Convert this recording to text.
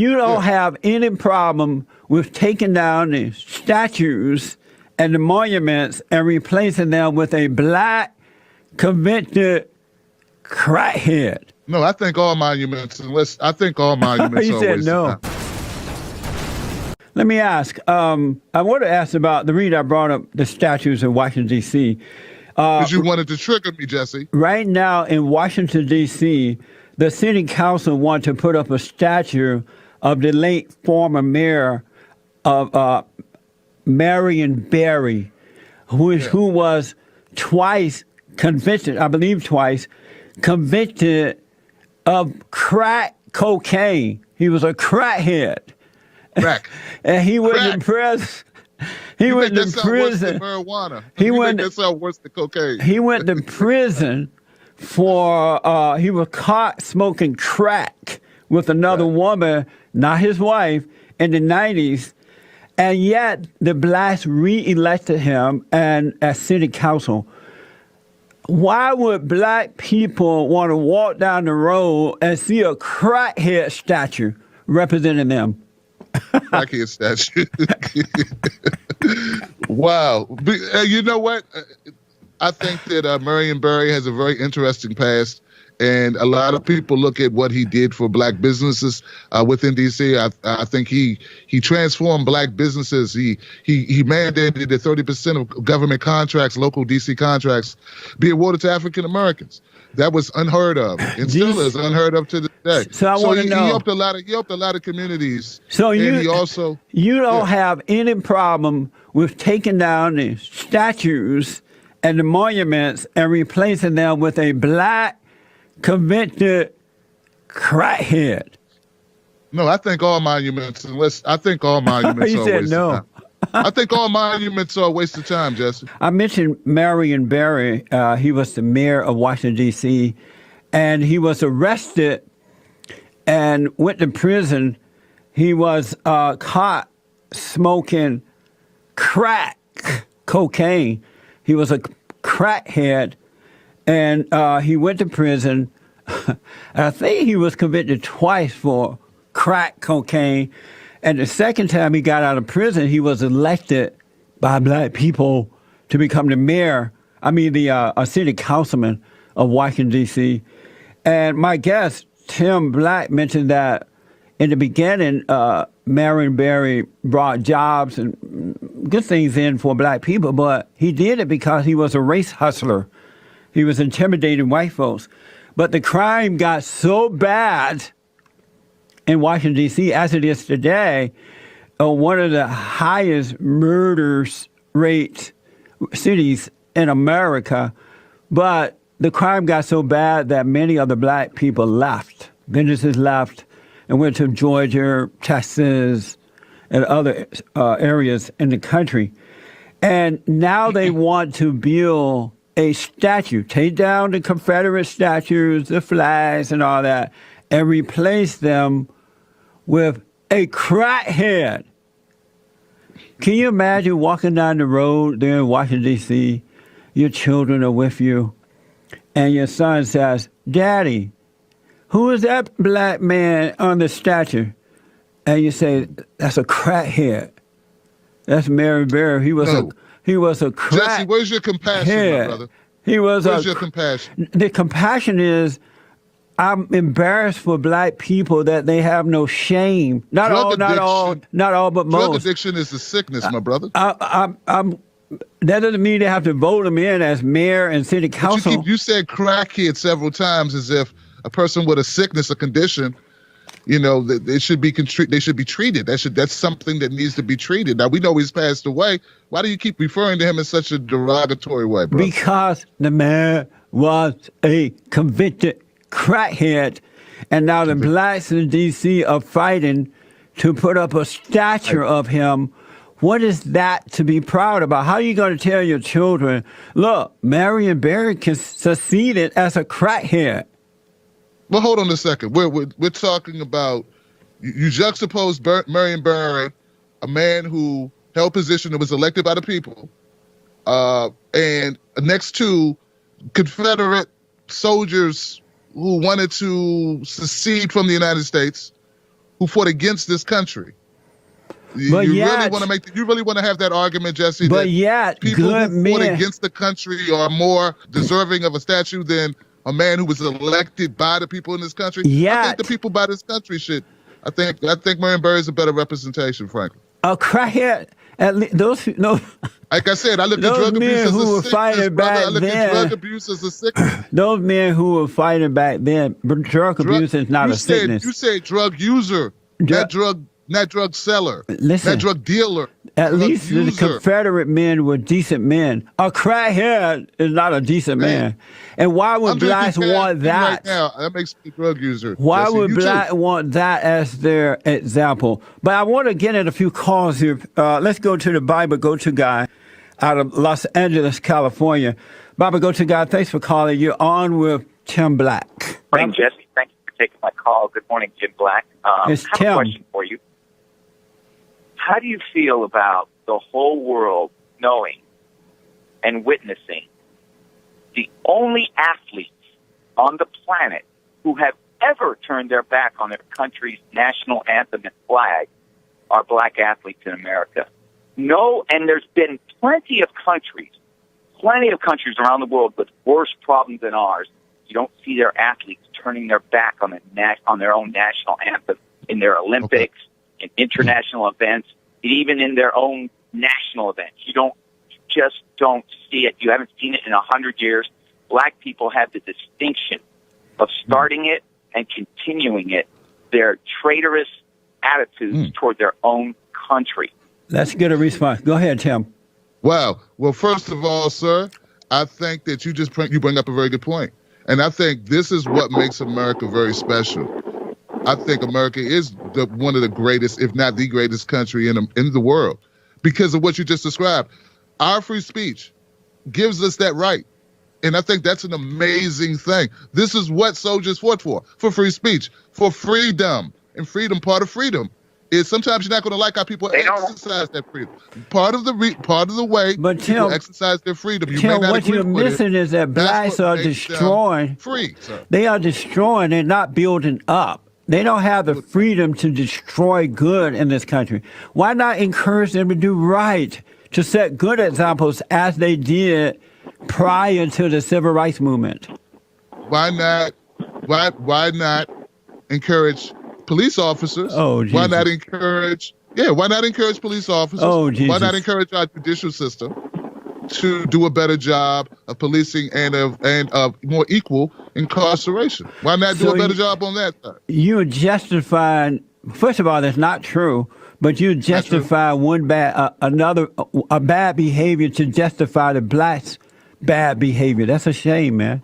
You don't Yeah. have any problem with taking down the statues and the monuments and replacing them with a black convicted crackhead. No, I think all monuments, I think all monuments He are a said waste of no. time. Let me ask. I want to ask about the reason I brought up the statues in Washington, D.C. Because you wanted to trigger me, Jesse. Right now in Washington, D.C., the city council want to put up a statue of the late former mayor of Marion Barry, who was twice convicted, I believe twice, convicted of crack cocaine. He was a crackhead. Crack. And he went Crack. in prison. He You went make to that sound worse than prison. marijuana. He You went- make that sound worse than cocaine. He went to prison for he was caught smoking crack with another woman, not his wife, in the 90s. And yet the blacks re-elected him and as city council. Why would black people want to walk down the road and see a crackhead statue representing them? Crackhead statue. Wow. You know what? I think that Marion Barry has a very interesting past, and a lot of people look at what he did for black businesses within D.C. I think he transformed black businesses. He mandated that 30% of government contracts, local D.C. contracts, be awarded to African Americans. That was unheard of, and still is unheard of to this day. So I wanna know- He helped a lot of communities. So and you he also don't have any problem with taking down the statues and the monuments and replacing them with a black convicted crackhead. No, I think all monuments, I think all monuments He are a said waste no. of time. I think all monuments are a waste of time, Jesse. I mentioned Marion Barry. He was the mayor of Washington, D.C., and he was arrested and went to prison. He was caught smoking crack cocaine. He was a crackhead, and he went to prison. I think he was convicted twice for crack cocaine. And the second time he got out of prison, he was elected by black people to become the mayor, a city councilman of Washington, D.C. And my guest, Tim Black, mentioned that in the beginning, Marion Barry brought jobs and good things in for black people, but he did it because he was a race hustler. He was intimidating white folks. But the crime got so bad in Washington, D.C., as it is today, one of the highest murders rate cities in America. But the crime got so bad that many of the black people left. Businesses left and went to Georgia, Texas, and other areas in the country. And now they want to build a statue, take down the Confederate statues, the flags and all that, and replace them with a crackhead. Can you imagine walking down the road there in Washington, D.C., your children are with you, and your son says, "Daddy, who is that black man on the statue?" And you say, "That's a crackhead. That's Marion Barry. He was a crack." Jesse, where's your compassion, my brother? Where's your compassion? The compassion is, I'm embarrassed for black people that they have no shame. Not all, but most. Drug addiction is a sickness, my brother. That doesn't mean they have to vote him in as mayor and city council. You said crackhead several times as if a person with a sickness, a condition, they should be treated. That's something that needs to be treated. Now, we know he's passed away. Why do you keep referring to him in such a derogatory way, bro? Because the man was a convicted crackhead, and now the blacks in D.C. are fighting to put up a statue of him. What is that to be proud about? How are you going to tell your children, look, Marion Barry succeeded as a crackhead? Well, hold on a second. We're talking about, you juxtapose Marion Barry, a man who held position that was elected by the people, and next to Confederate soldiers who wanted to secede from the United States, who fought against this country. But You yet- really want to have that argument, Jesse? But that yet, people good who fought men. against the country are more deserving of a statue than a man who was elected by the people in this country. I Yet- think the people by this country should. I think Marion Barry is a better representation, frankly. A crackhead. At least those no. Like I said, I look at Those drug men abuse who as were a sickness, fighting brother. back I look then- at drug abuse as a sickness. Those men who were fighting back then, drug abuse is not you a said, sickness. You said drug user, not drug seller, Listen. not drug dealer. At drug least the user. Confederate men were decent men. A crackhead is not a decent man. And why would I'm drinking blacks caffeine want that? right now? That makes me a drug user. Why Jesse. would You too. black want that as their example? But I want to get at a few calls here. Let's go to the Bible Go-To Guy out of Los Angeles, California. Bible Go-To Guy, thanks for calling. You're on with Tim Black. Morning, Jesse. Thank you for taking my call. Good morning, Jim Black. It's I have Tim. a question for you. How do you feel about the whole world knowing and witnessing the only athletes on the planet who have ever turned their back on their country's national anthem and flag are black athletes in America? No, and there's been plenty of countries around the world with worse problems than ours. You don't see their athletes turning their back on their own national anthem in their Olympics, in international events, and even in their own national events. You just don't see it. You haven't seen it in 100 years. Black people have the distinction of starting it and continuing it. Their traitorous attitudes toward their own country. Let's get a response. Go ahead, Tim. Wow. Well, first of all, sir, I think that you bring up a very good point. And I think this is what makes America very special. I think America is one of the greatest, if not the greatest country in the world because of what you just described. Our free speech gives us that right. And I think that's an amazing thing. This is what soldiers fought for free speech, for freedom. And freedom, part of freedom, is sometimes you're not going to like how people exercise that freedom. Part of the way But people Tim- exercise their freedom, you may Tim, not what agree you're with missing it. is that That's blacks what are makes them destroying. free, sir. They are destroying. They're not building up. They don't have the freedom to destroy good in this country. Why not encourage them to do right, to set good examples as they did prior to the civil rights movement? Why not? Why not encourage police officers? Oh, Why Jesus. not encourage? Yeah, why not encourage police officers? Oh, Why Jesus. not encourage our judicial system to do a better job of policing and of more equal incarceration? Why not do So a better you- job on that side? You're justifying. First of all, that's not true. But you justify a bad behavior to justify the blacks' bad behavior. That's a shame, man.